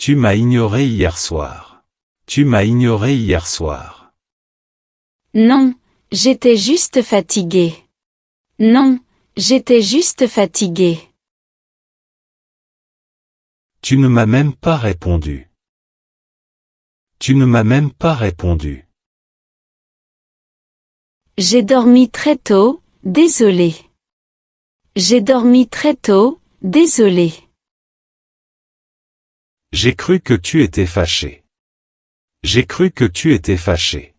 Tu m'as ignoré hier soir. Tu m'as ignoré hier soir. Non, j'étais juste fatiguée. Non, j'étais juste fatiguée. Tu ne m'as même pas répondu. Tu ne m'as même pas répondu. J'ai dormi très tôt, désolé. J'ai dormi très tôt, désolé. J'ai cru que tu étais fâché. J'ai cru que tu étais fâché.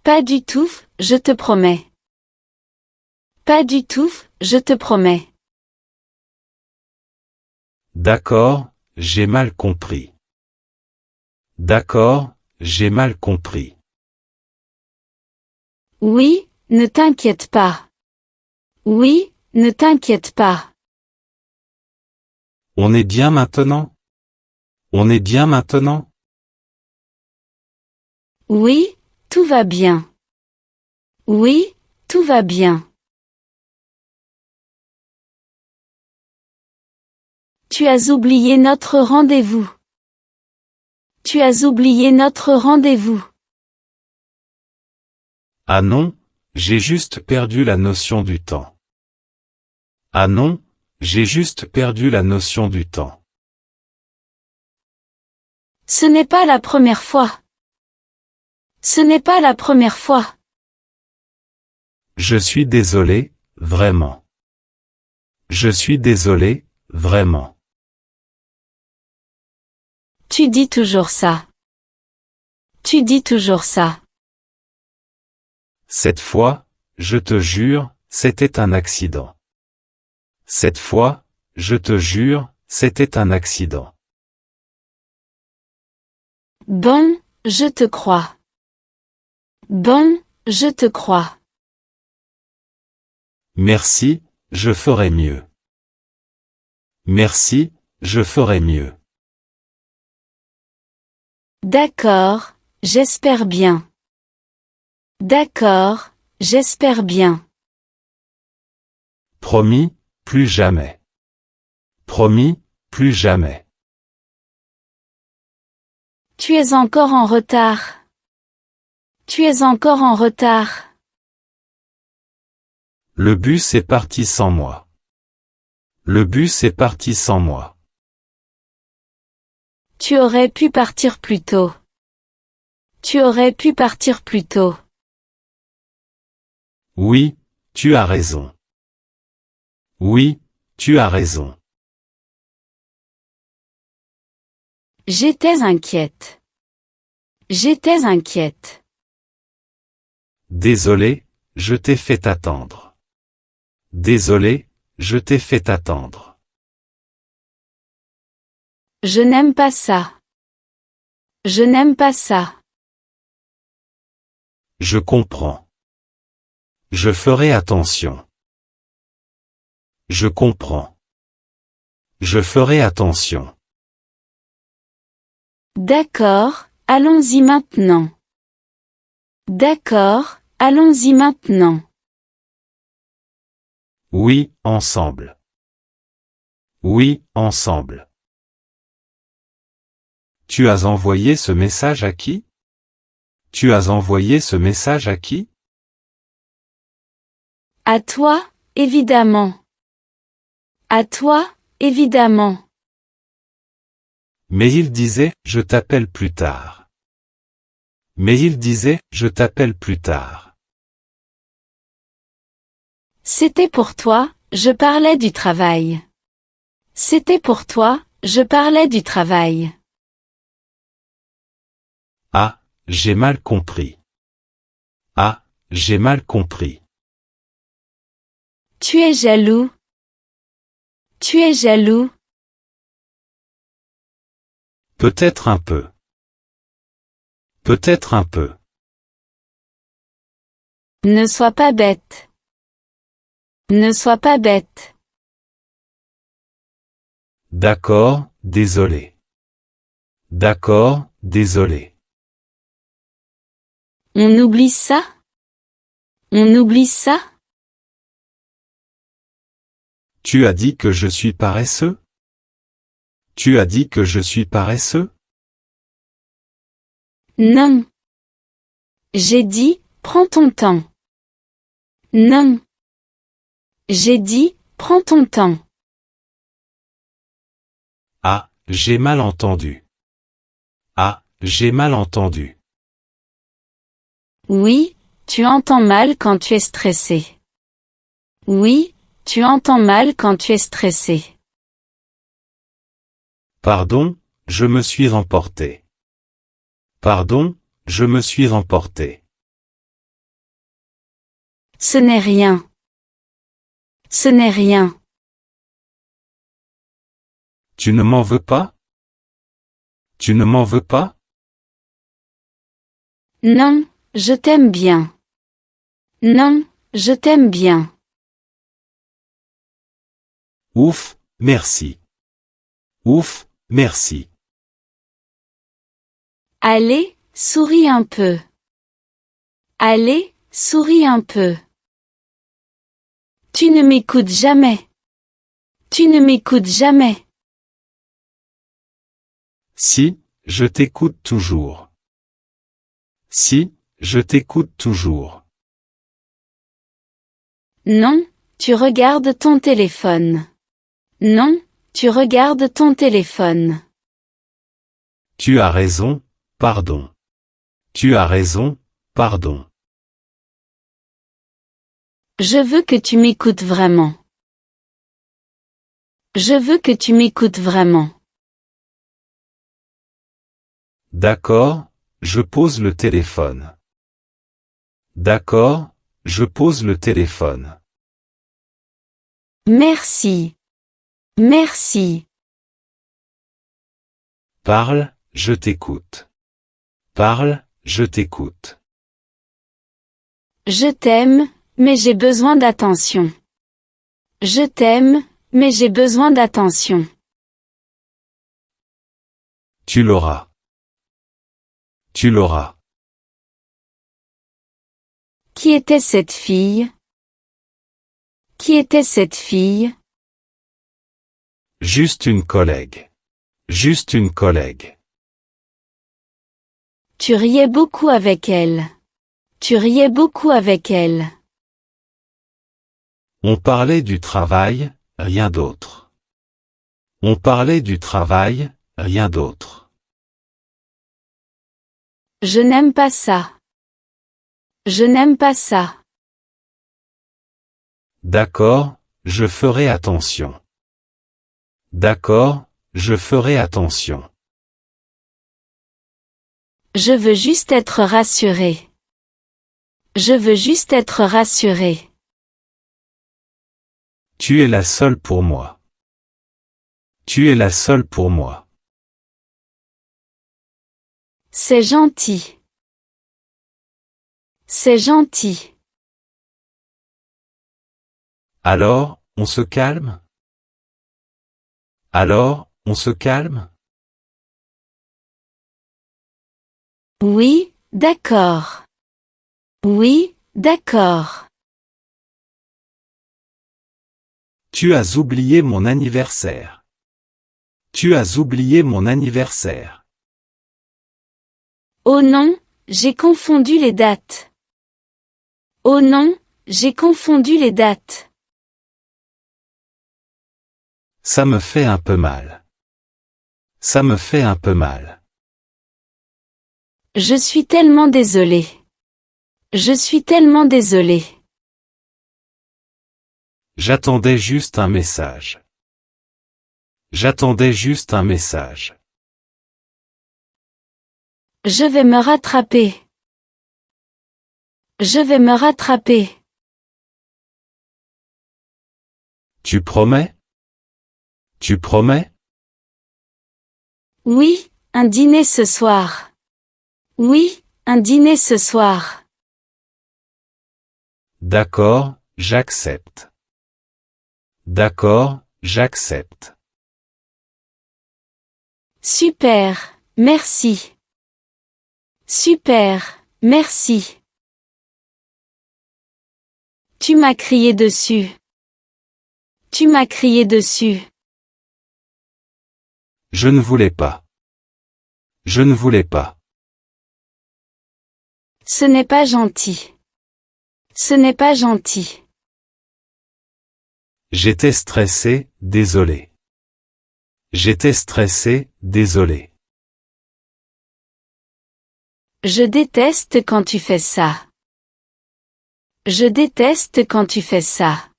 Pas du tout, je te promets. Pas du tout, je te promets. D'accord, j'ai mal compris. D'accord, j'ai mal compris. Oui, ne t'inquiète pas. Oui, ne t'inquiète pas. On est bien maintenant? On est bien maintenant? Oui, tout va bien. Oui, tout va bien. Tu as oublié notre rendez-vous. Tu as oublié notre rendez-vous. Ah non, j'ai juste perdu la notion du temps. Ah non, j'ai juste perdu la notion du temps. Ce n'est pas la première fois. Ce n'est pas la première fois. Je suis désolé, vraiment. Je suis désolé, vraiment. Tu dis toujours ça. Tu dis toujours ça. Cette fois, je te jure, c'était un accident. Cette fois, je te jure, c'était un accident. Bon, je te crois. Bon, je te crois. Merci, je ferai mieux. Merci, je ferai mieux. D'accord, j'espère bien. D'accord, j'espère bien. Promis, plus jamais. Promis, plus jamais. Tu es encore en retard. Tu es encore en retard. Le bus est parti sans moi. Le bus est parti sans moi. Tu aurais pu partir plus tôt. Tu aurais pu partir plus tôt. Oui, tu as raison. Oui, tu as raison. J'étais inquiète. J'étais inquiète. Désolé, je t'ai fait attendre. Désolé, je t'ai fait attendre. Je n'aime pas ça. Je n'aime pas ça. Je comprends. Je ferai attention. Je comprends. Je ferai attention. D'accord, allons-y maintenant. D'accord, allons-y maintenant. Oui, ensemble. Oui, ensemble. Tu as envoyé ce message à qui? Tu as envoyé ce message à qui? À toi, évidemment. À toi, évidemment. Mais il disait, je t'appelle plus tard. Mais il disait, je t'appelle plus tard. C'était pour toi, je parlais du travail. C'était pour toi, je parlais du travail. Ah, j'ai mal compris. Ah, j'ai mal compris. Tu es jaloux. Tu es jaloux. Peut-être un peu. Peut-être un peu. Ne sois pas bête. Ne sois pas bête. D'accord, désolé. D'accord, désolé. On oublie ça? On oublie ça? Tu as dit que je suis paresseux? Tu as dit que je suis paresseux? Non. J'ai dit, prends ton temps. Non. J'ai dit, prends ton temps. Ah, j'ai mal entendu. Ah, j'ai mal entendu. Oui, tu entends mal quand tu es stressé. Oui, tu entends mal quand tu es stressé. Pardon, je me suis emporté. Pardon, je me suis emporté. Ce n'est rien. Ce n'est rien. Tu ne m'en veux pas? Tu ne m'en veux pas? Non, je t'aime bien. Non, je t'aime bien. Ouf, merci. Ouf, merci. Allez, souris un peu. Allez, souris un peu. Tu ne m'écoutes jamais. Tu ne m'écoutes jamais. Si, je t'écoute toujours. Si, je t'écoute toujours. Non, tu regardes ton téléphone. Non, tu regardes ton téléphone. Tu as raison, pardon. Tu as raison, pardon. Je veux que tu m'écoutes vraiment. Je veux que tu m'écoutes vraiment. D'accord, je pose le téléphone. D'accord, je pose le téléphone. Merci. Merci. Parle, je t'écoute. Parle, je t'écoute. Je t'aime, mais j'ai besoin d'attention. Je t'aime, mais j'ai besoin d'attention. Tu l'auras. Tu l'auras. Qui était cette fille? Qui était cette fille? Juste une collègue. Juste une collègue. Tu riais beaucoup avec elle. Tu riais beaucoup avec elle. On parlait du travail, rien d'autre. On parlait du travail, rien d'autre. Je n'aime pas ça. Je n'aime pas ça. D'accord, je ferai attention. D'accord, je ferai attention. Je veux juste être rassuré. Je veux juste être rassuré. Tu es la seule pour moi. Tu es la seule pour moi. C'est gentil. C'est gentil. Alors, on se calme? Alors, on se calme? Oui, d'accord. Oui, d'accord. Tu as oublié mon anniversaire. Tu as oublié mon anniversaire. Oh non, j'ai confondu les dates. Oh non, j'ai confondu les dates. Ça me fait un peu mal. Ça me fait un peu mal. Je suis tellement désolé. Je suis tellement désolé. J'attendais juste un message. J'attendais juste un message. Je vais me rattraper. Je vais me rattraper. Tu promets? Tu promets? Oui, un dîner ce soir. Oui, un dîner ce soir. D'accord, j'accepte. D'accord, j'accepte. Super, merci. Super, merci. Tu m'as crié dessus. Tu m'as crié dessus. Je ne voulais pas. Je ne voulais pas. Ce n'est pas gentil. Ce n'est pas gentil. J'étais stressé, désolé. J'étais stressé, désolé. Je déteste quand tu fais ça. Je déteste quand tu fais ça.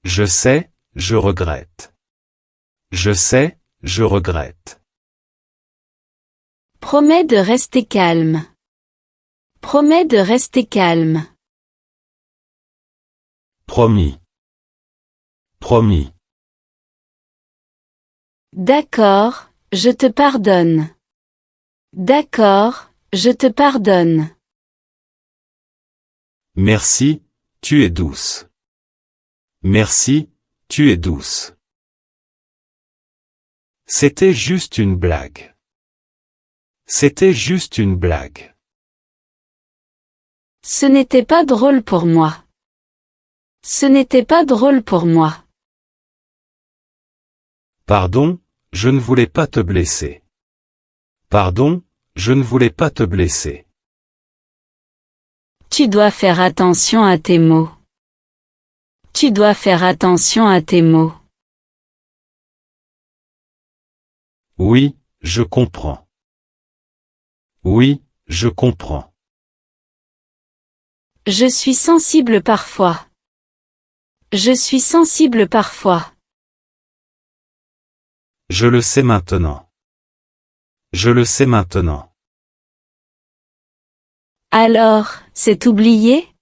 Je sais, je regrette. Je sais, je regrette. Promets de rester calme. Promets de rester calme. Promis. Promis. D'accord, je te pardonne. D'accord, je te pardonne. Merci, tu es douce. Merci, tu es douce. C'était juste une blague. C'était juste une blague. Ce n'était pas drôle pour moi. Ce n'était pas drôle pour moi. Pardon, je ne voulais pas te blesser. Pardon, je ne voulais pas te blesser. Tu dois faire attention à tes mots. Tu dois faire attention à tes mots. Oui, je comprends. Oui, je comprends. Je suis sensible parfois. Je suis sensible parfois. Je le sais maintenant. Je le sais maintenant. Alors, c'est oublié?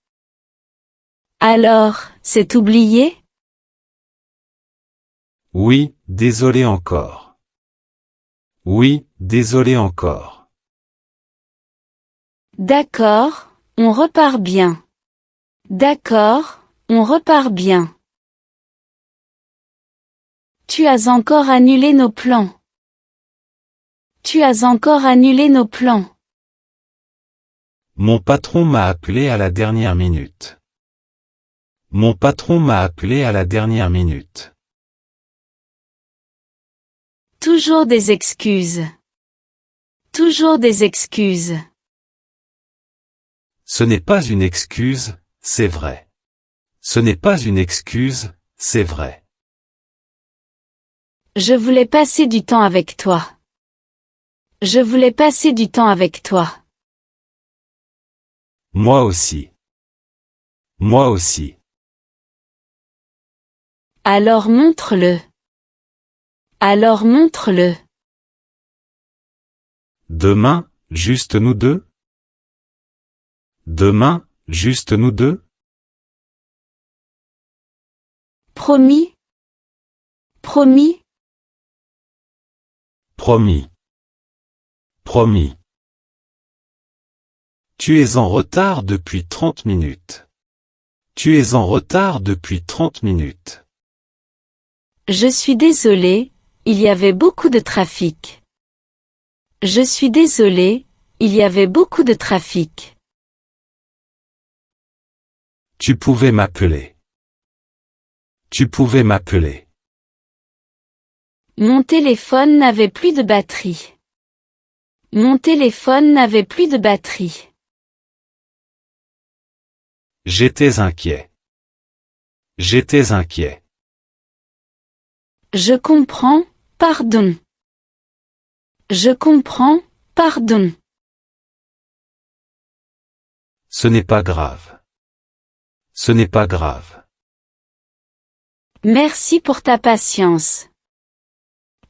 Alors, c'est oublié? Oui, désolé encore. Oui, désolé encore. D'accord, on repart bien. D'accord, on repart bien. Tu as encore annulé nos plans. Tu as encore annulé nos plans. Mon patron m'a appelé à la dernière minute. Mon patron m'a appelé à la dernière minute. Toujours des excuses. Toujours des excuses. Ce n'est pas une excuse, c'est vrai. Ce n'est pas une excuse, c'est vrai. Je voulais passer du temps avec toi. Je voulais passer du temps avec toi. Moi aussi. Moi aussi. Alors montre-le. Alors montre-le. Demain, juste nous deux? Demain, juste nous deux? Promis. Promis. Promis. Promis. Tu es en retard depuis 30 minutes. Tu es en retard depuis 30 minutes. Je suis désolé, il y avait beaucoup de trafic. Je suis désolé, il y avait beaucoup de trafic. Tu pouvais m'appeler. Tu pouvais m'appeler. Mon téléphone n'avait plus de batterie. Mon téléphone n'avait plus de batterie. J'étais inquiet. J'étais inquiet. Je comprends, pardon. Je comprends, pardon. Ce n'est pas grave. Ce n'est pas grave. Merci pour ta patience.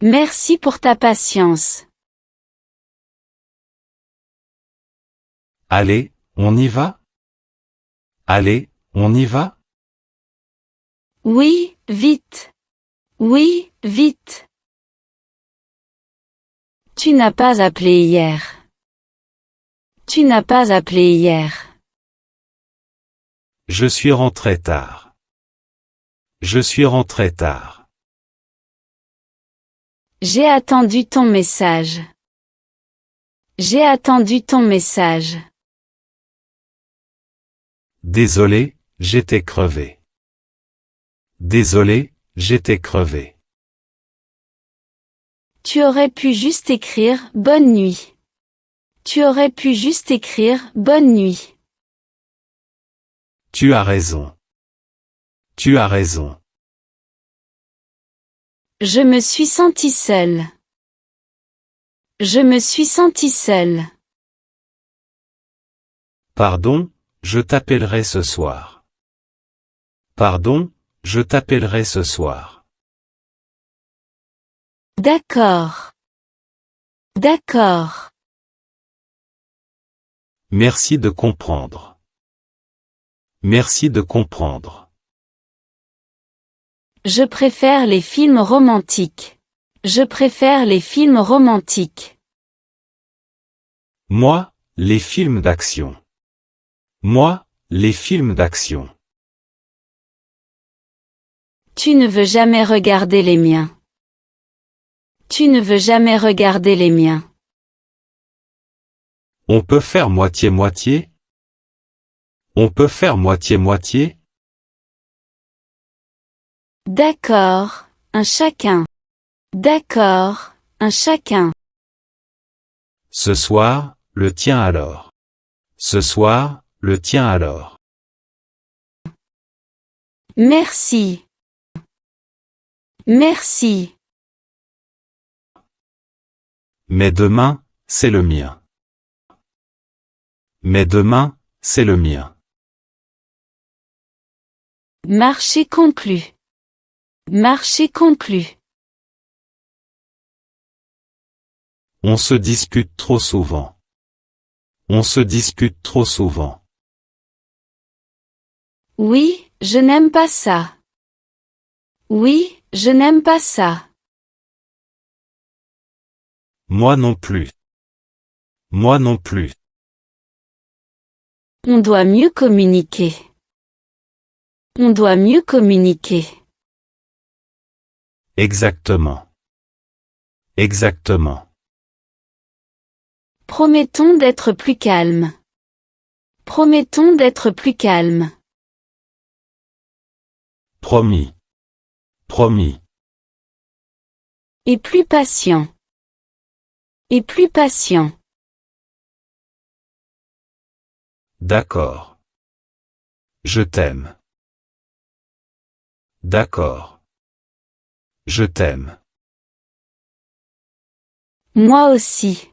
Merci pour ta patience. Allez, on y va? Allez, on y va? Oui, vite. Oui, vite. Tu n'as pas appelé hier. Tu n'as pas appelé hier. Je suis rentré tard. Je suis rentré tard. J'ai attendu ton message. J'ai attendu ton message. Désolé, j'étais crevé. Désolé, j'étais crevé. Tu aurais pu juste écrire bonne nuit. Tu aurais pu juste écrire bonne nuit. Tu as raison. Tu as raison. Je me suis senti seule. Je me suis senti seule. Pardon, je t'appellerai ce soir. Pardon, je t'appellerai ce soir. D'accord. D'accord. Merci de comprendre. Merci de comprendre. Je préfère les films romantiques. Je préfère les films romantiques. Moi, les films d'action. Moi, les films d'action. Tu ne veux jamais regarder les miens. Tu ne veux jamais regarder les miens. On peut faire moitié-moitié? On peut faire moitié-moitié? D'accord, un chacun. D'accord, un chacun. Ce soir, le tien alors. Ce soir, le tien alors. Merci. Merci. Mais demain, c'est le mien. Mais demain, c'est le mien. Marché conclu. Marché conclu. On se dispute trop souvent. On se dispute trop souvent. Oui, je n'aime pas ça. Oui, je n'aime pas ça. Moi non plus. Moi non plus. On doit mieux communiquer. On doit mieux communiquer. Exactement. Exactement. Promettons d'être plus calme. Promettons d'être plus calme. Promis. Promis. Et plus patient. Et plus patient. D'accord. Je t'aime. D'accord. Je t'aime. Moi aussi.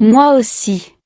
Moi aussi.